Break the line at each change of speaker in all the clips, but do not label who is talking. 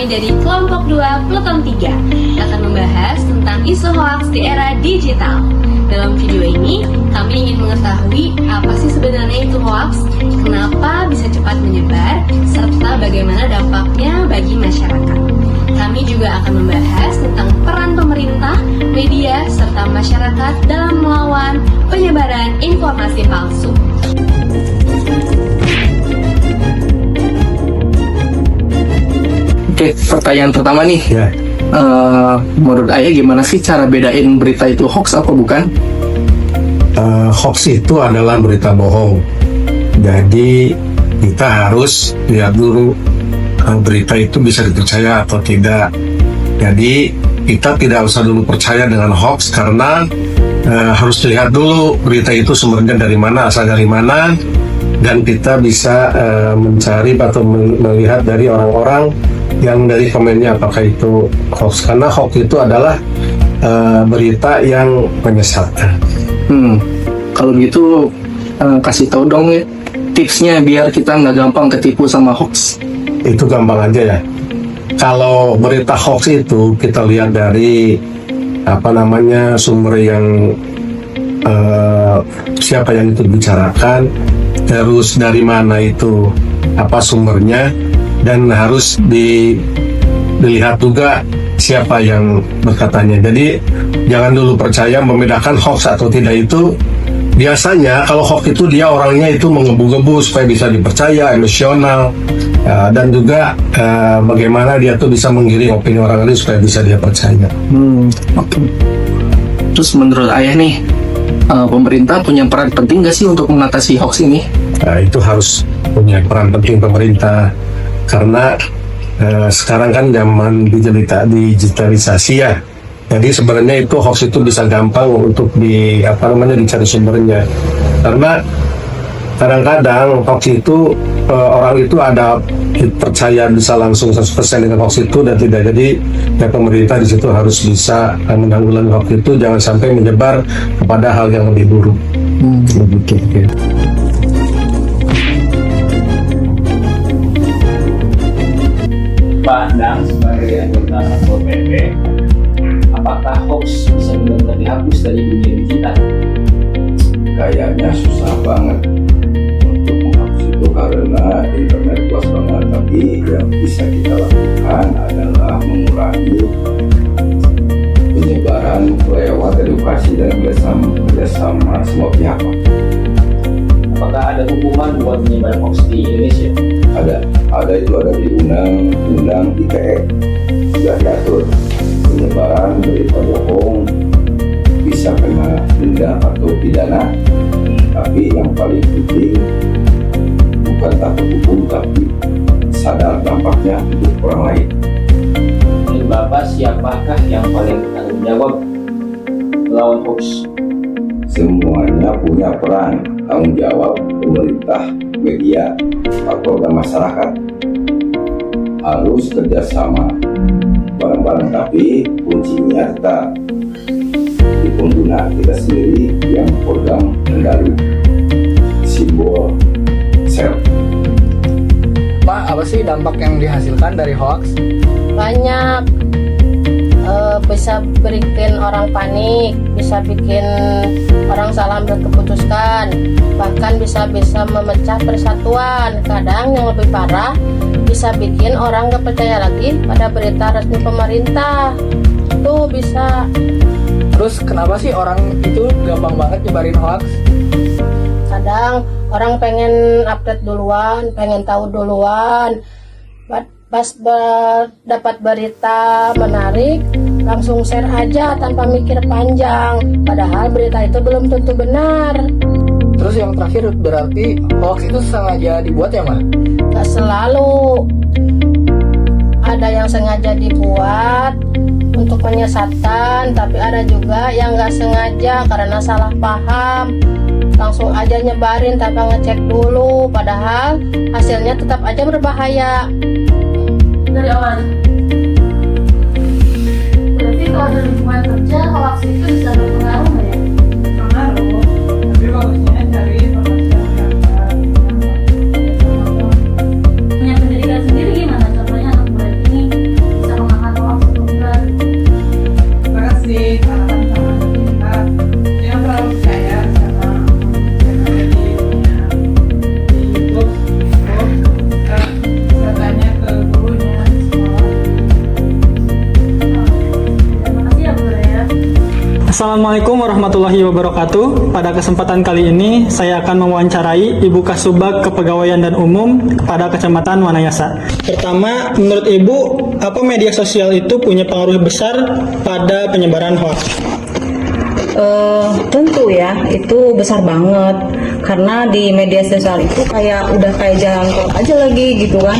kami dari kelompok 2 Peleton 3 akan membahas tentang isu hoaks di era digital. Dalam video ini, kami ingin mengetahui apa sih sebenarnya itu hoaks, kenapa bisa cepat menyebar, serta bagaimana dampaknya bagi masyarakat. Kami juga akan membahas tentang peran pemerintah, media, serta masyarakat dalam melawan penyebaran informasi palsu.
Oke, pertanyaan pertama nih.
Ya,
Menurut Ayah gimana sih cara bedain berita itu hoax apa bukan?
hoax itu adalah berita bohong. Jadi kita harus lihat dulu berita itu bisa dipercaya atau tidak. Jadi kita tidak usah dulu percaya dengan hoax karena harus lihat dulu berita itu sumbernya dari mana, asal dari mana, dan kita bisa mencari atau melihat dari orang-orang yang dari komennya apakah itu hoax, karena hoax itu adalah berita yang menyesatkan.
Kalau gitu kasih tahu dong ya tipsnya biar kita nggak gampang ketipu sama hoax.
Itu gampang aja ya. Kalau berita hoax itu kita lihat dari sumber yang siapa yang itu dibicarakan, terus dari mana itu sumbernya, dan harus dilihat juga siapa yang berkatanya. Jadi jangan dulu percaya. Membedakan hoax atau tidak itu biasanya kalau hoax itu dia orangnya itu menggebu-gebu supaya bisa dipercaya, emosional, dan juga bagaimana dia tuh bisa menggiring opini orang lain supaya bisa dia percaya.
Oke. Terus menurut Ayah nih, pemerintah punya peran penting nggak sih untuk mengatasi hoax ini?
Itu harus punya peran penting pemerintah, karena sekarang kan zaman digitalisasi ya. Jadi sebenarnya itu hoax itu bisa gampang untuk dicari sumbernya. Karena kadang-kadang hoax itu orang itu ada percaya bisa langsung 100% dengan hoax itu dan tidak. Jadi pemerintah di situ harus bisa menanggulangi hoax itu, jangan sampai menyebar kepada hal yang lebih buruk. Begitu.
Pak Endang sebagai anggota Satpol PP, apakah hoax bisa benar-benar dihapus dari dunia digital?
Kayaknya susah banget untuk menghapus itu karena internet luas banget, tapi yang bisa kita lakukan adalah mengurangi penyebaran lewat edukasi dan kerjasama semua pihak.
Apakah ada hukuman buat penyebaran hoax di Indonesia?
Ada itu ada di Undang-Undang ITE sudah diatur penyebaran berita bohong bisa kena denda atau pidana. Tapi yang paling penting bukan takut hukum, tapi sadar dampaknya untuk orang lain.
Menurut Bapak, siapakah yang paling bertanggung jawab melawan hoax?
Semuanya punya peran tanggung jawab, pemerintah, media, atau masyarakat harus kerjasama bareng-bareng, tapi kuncinya tetap di pengguna kita sendiri yang pegang kendali simbol self.
Pak, apa sih dampak yang dihasilkan dari hoax?
Banyak, bisa bikin orang panik, bisa bikin orang salah ambil keputusan, bahkan bisa memecah persatuan. Kadang yang lebih parah bisa bikin orang gak percaya lagi pada berita resmi pemerintah. Tuh bisa.
Terus kenapa sih orang itu gampang banget nyebarin hoax?
Kadang orang pengen update duluan, pengen tahu duluan. Pas dapat berita menarik, langsung share aja tanpa mikir panjang. Padahal berita itu belum tentu benar.
Terus yang terakhir berarti hoax itu sengaja dibuat ya, Ma?
Gak selalu. Ada yang sengaja dibuat untuk menyesatkan, tapi ada juga yang gak sengaja karena salah paham. Langsung aja nyebarin tanpa ngecek dulu, padahal hasilnya tetap aja berbahaya.
Dari awal. Berarti kalau ada lingkungan kerja, hoax itu bisa berpengaruh nggak ya? Pengaruh. Tapi bagusnya cari informasi yang benar. Punya pendidikan sendiri gimana? Contohnya anak muda ini
Assalamualaikum warahmatullahi wabarakatuh. Pada kesempatan kali ini, saya akan mewawancarai Ibu Kasubag Kepegawaian dan Umum pada Kecamatan Wanayasa. Pertama, menurut Ibu, apa media sosial itu punya pengaruh besar pada penyebaran hoax?
Tentu ya, itu besar banget. Karena di media sosial itu udah kayak jalan tol aja lagi gitu kan.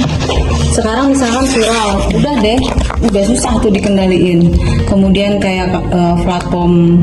Sekarang misalkan viral, udah susah tuh dikendaliin. Kemudian kayak platform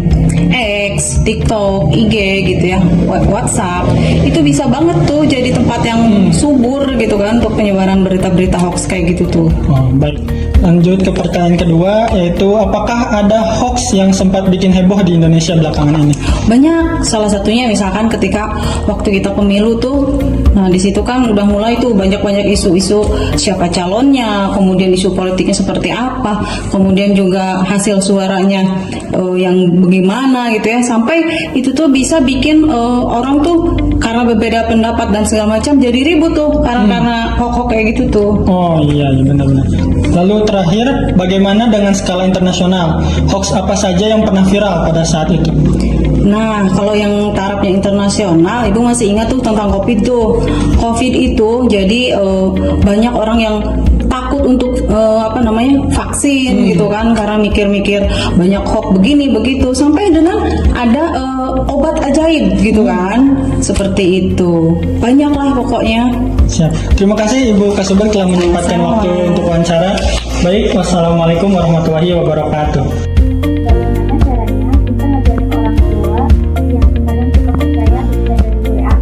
X, TikTok, IG gitu ya, WhatsApp, itu bisa banget tuh jadi tempat yang subur gitu kan untuk penyebaran berita-berita hoax kayak gitu tuh.
Oh, baik. Lanjut ke pertanyaan kedua, yaitu apakah ada hoax yang sempat bikin heboh di Indonesia belakangan ini?
Banyak, salah satunya misalkan ketika waktu kita pemilu tuh, nah di situ kan udah mulai tuh banyak-banyak isu-isu siapa calonnya, kemudian isu politiknya seperti apa, kemudian juga hasil suaranya yang bagaimana gitu ya, sampai itu tuh bisa bikin orang tuh karena berbeda pendapat dan segala macam jadi ribut tuh karena hoax kayak gitu tuh.
Oh iya, benar-benar. Lalu terakhir, bagaimana dengan skala internasional? Hoax apa saja yang pernah viral pada saat itu?
Nah, kalau yang tarafnya internasional, Ibu masih ingat tuh tentang COVID tuh. COVID itu jadi banyak orang yang takut untuk vaksin gitu kan, karena mikir-mikir banyak hoax begini begitu, sampai dengan ada obat ajaib gitu kan, seperti itu. Banyak lah pokoknya.
Siap. Terima kasih Ibu Kasubag telah menyempatkan waktu untuk wawancara. Baik, wassalamualaikum warahmatullahi wabarakatuh.
Bagaimana caranya kita ngajarin orang tua yang kadang suka percaya berita dari WA?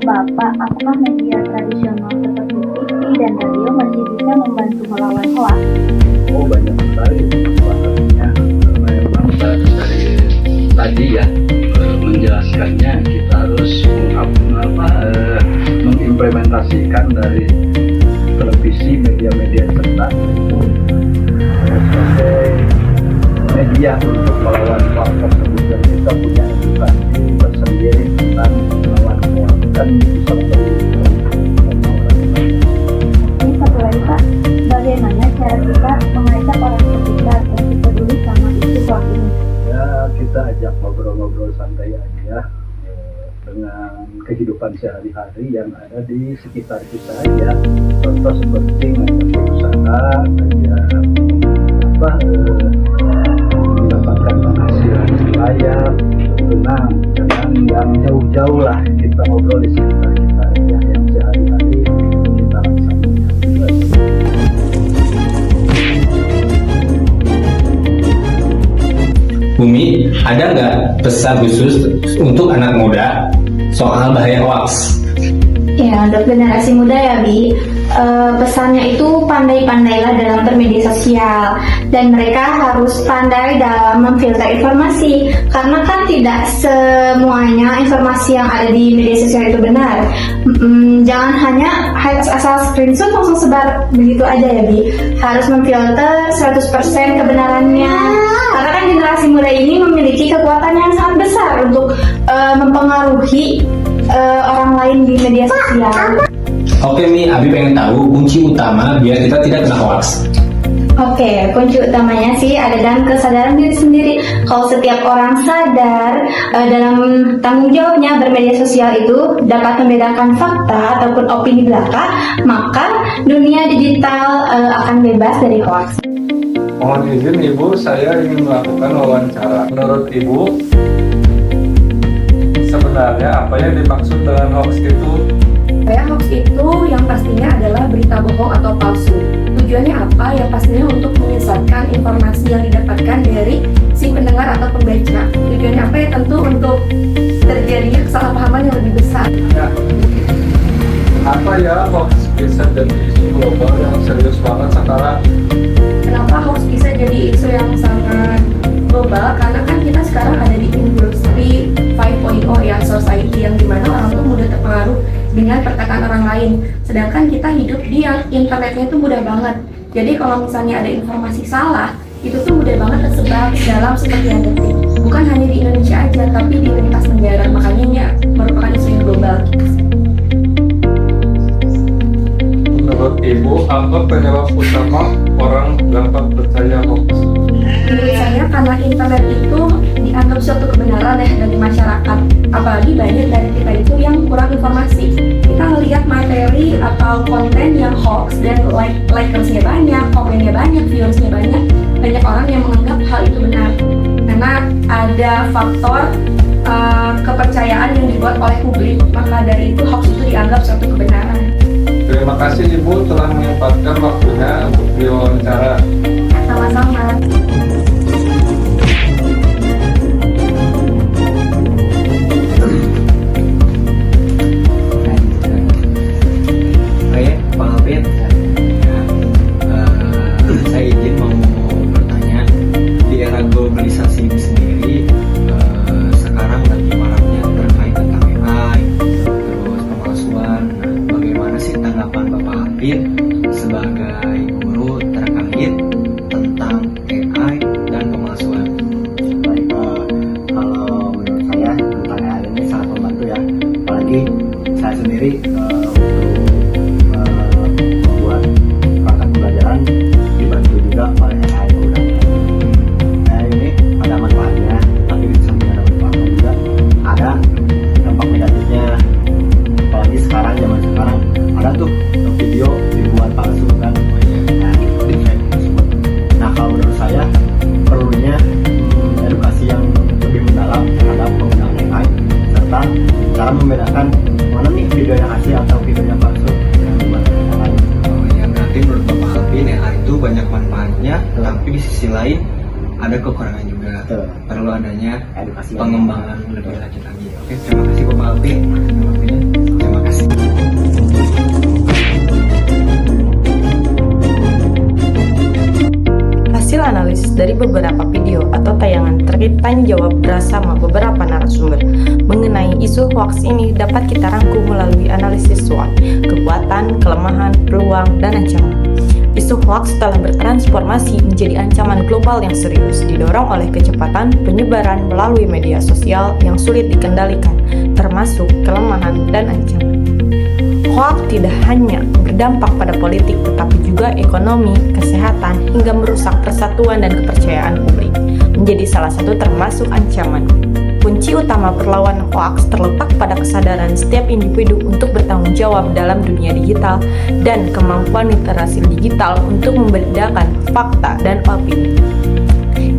Bapak, apakah media tradisional seperti TV dan radio masih bisa membantu melawan hoax?
Oh, banyak sekali manfaatnya. Memang dari tadi ya menjelaskannya, kita harus mengimplementasikan dari televisi, media-media cetak itu sebagai media untuk melawan hoax tersebut, dan kita punya edukasi tersendiri tentang melawan hoax dan bisa memberi
Satu lagi Pak, bagaimana cara kita mengajak orang sekitar untuk peduli sama isu hoax ini?
Ya, kita ajak ngobrol-ngobrol santai aja dengan kehidupan sehari-hari yang ada di sekitar kita aja. Contoh seperti ngajak usaha aja mendapatkan penghasilan layak, tenang, jangan yang jauh-jauh lah, kita ngobrol di sekitar kita aja yang sehari-hari kita laksanakan.
Bumi, ada nggak pesan khusus untuk anak muda soal bahaya hoax?
Ya, untuk generasi muda ya Bi, pesannya itu pandai-pandailah dalam bermedia sosial, dan mereka harus pandai dalam memfilter informasi, karena kan tidak semuanya informasi yang ada di media sosial itu benar. Jangan hanya asal screenshot langsung sebar begitu aja ya Bi, harus memfilter 100% kebenarannya, karena kan generasi muda ini memiliki kekuatan yang sangat besar untuk mempengaruhi orang lain di media sosial.
Oke Mi, Abi pengen tahu kunci utama biar kita tidak kena hoax.
Oke, kunci utamanya sih ada dalam kesadaran diri sendiri. Kalau setiap orang sadar dalam tanggung jawabnya bermedia sosial itu dapat membedakan fakta ataupun opini belaka, maka dunia digital akan bebas dari hoax.
Mohon izin Ibu, saya ingin melakukan wawancara. Menurut Ibu, sebenarnya apa yang dimaksud dengan hoax itu?
Hoax itu yang pastinya adalah berita bohong atau palsu. Tujuannya apa? Yang pastinya untuk menyesatkan informasi yang didapatkan dari si pendengar atau pembaca. Tujuannya apa? Ya tentu untuk terjadinya kesalahpahaman yang lebih besar.
Ya. Apa ya hoax bisa jadi isu global yang serius banget sekarang?
Kenapa hoax bisa jadi isu yang sangat global? Karena kan kita lain. Sedangkan kita hidup di yang internetnya itu mudah banget. Jadi kalau misalnya ada informasi salah, itu tuh mudah banget tersebar dalam sepertian detik. Bukan hanya di Indonesia aja, tapi di lintas negara. Makanya ini merupakan isu yang global.
Menurut Ibu, apa penyebab utama orang gampang percaya hoax?
Menurut saya karena internet itu dianggap suatu kebenaran ya dari masyarakat. Apalagi banyak dari kita itu yang kurang informasi. Kita melihat materi atau konten yang hoax dan likersnya banyak, komennya banyak, viewersnya banyak. Banyak orang yang menganggap hal itu benar. Karena ada faktor kepercayaan yang dibuat oleh publik, maka dari itu hoax itu dianggap suatu kebenaran.
Terima kasih Ibu telah menyempatkan waktunya untuk diwawancara.
Sama-sama.
Saya Pak Alvin, saya izin mau bertanya, di era globalisasi ini sendiri, sekarang lagi maraknya terkait tentang AI, terus pemalsuan. Bagaimana sih tanggapan Bapak Alvin sebagai guru terkait tentang AI dan pemalsuan?
Baik, kalau menurut saya tentang AI ini sangat membantu ya, apalagi saya sendiri membuat perangkat pembelajaran dibantu juga oleh AI program. AI ini ada manfaatnya, tapi di samping ada manfaatnya juga ada dampak negatifnya. Apalagi sekarang, zaman sekarang ada tuh video dibuat palsu kan. Nah, kalau menurut saya perlunya edukasi yang lebih mendalam terhadap penggunaan AI serta cara membedakan mana nih videonya asli atau videonya palsu yang dibuat AI.
Ya berarti menurut Bapak Alvin AI itu banyak manfaatnya, tapi di sisi lain ada kekurangan juga.
Betul.
Perlu adanya
Edukasi
pengembangan lebih lanjut lagi. Oke, terima kasih Bapak Alvin. Terima kasih.
Hasil analisis dari beberapa video atau tayangan terkait tanya jawab bersama beberapa narasumber mengenai isu hoax ini dapat kita rangkum melalui analisis SWOT, kekuatan, kelemahan, peluang, dan ancaman. Isu hoax telah bertransformasi menjadi ancaman global yang serius, didorong oleh kecepatan penyebaran melalui media sosial yang sulit dikendalikan, termasuk kelemahan dan ancaman. Hoax tidak hanya berdampak pada politik, tetapi juga ekonomi, kesehatan, hingga merusak persatuan dan kepercayaan publik, menjadi salah satu termasuk ancaman. Kunci utama perlawanan hoax terletak pada kesadaran setiap individu untuk bertanggung jawab dalam dunia digital dan kemampuan literasi digital untuk membedakan fakta dan opini,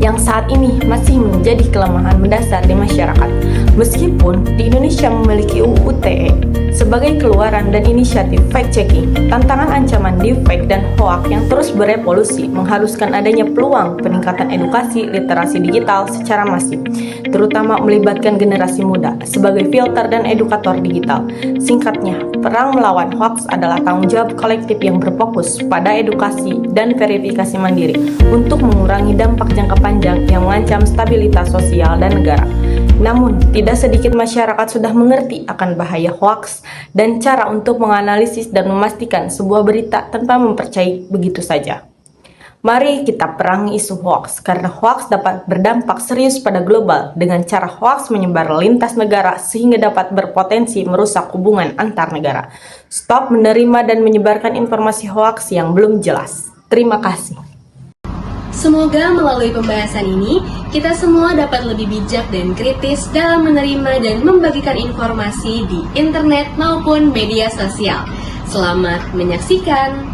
yang saat ini masih menjadi kelemahan mendasar di masyarakat. Meskipun di Indonesia memiliki UU ITE sebagai keluaran dan inisiatif fact-checking, tantangan ancaman deepfake dan hoax yang terus berevolusi mengharuskan adanya peluang peningkatan edukasi literasi digital secara masif, terutama melibatkan generasi muda sebagai filter dan edukator digital. Singkatnya, perang melawan hoax adalah tanggung jawab kolektif yang berfokus pada edukasi dan verifikasi mandiri untuk mengurangi dampak jangka panjang yang mengancam stabilitas sosial dan negara. Namun, tidak sedikit masyarakat sudah mengerti akan bahaya hoax dan cara untuk menganalisis dan memastikan sebuah berita tanpa mempercayai begitu saja. Mari kita perangi isu hoax, karena hoax dapat berdampak serius pada global dengan cara hoax menyebar lintas negara sehingga dapat berpotensi merusak hubungan antar negara. Stop menerima dan menyebarkan informasi hoax yang belum jelas. Terima kasih.
Semoga melalui pembahasan ini, kita semua dapat lebih bijak dan kritis dalam menerima dan membagikan informasi di internet maupun media sosial. Selamat menyaksikan!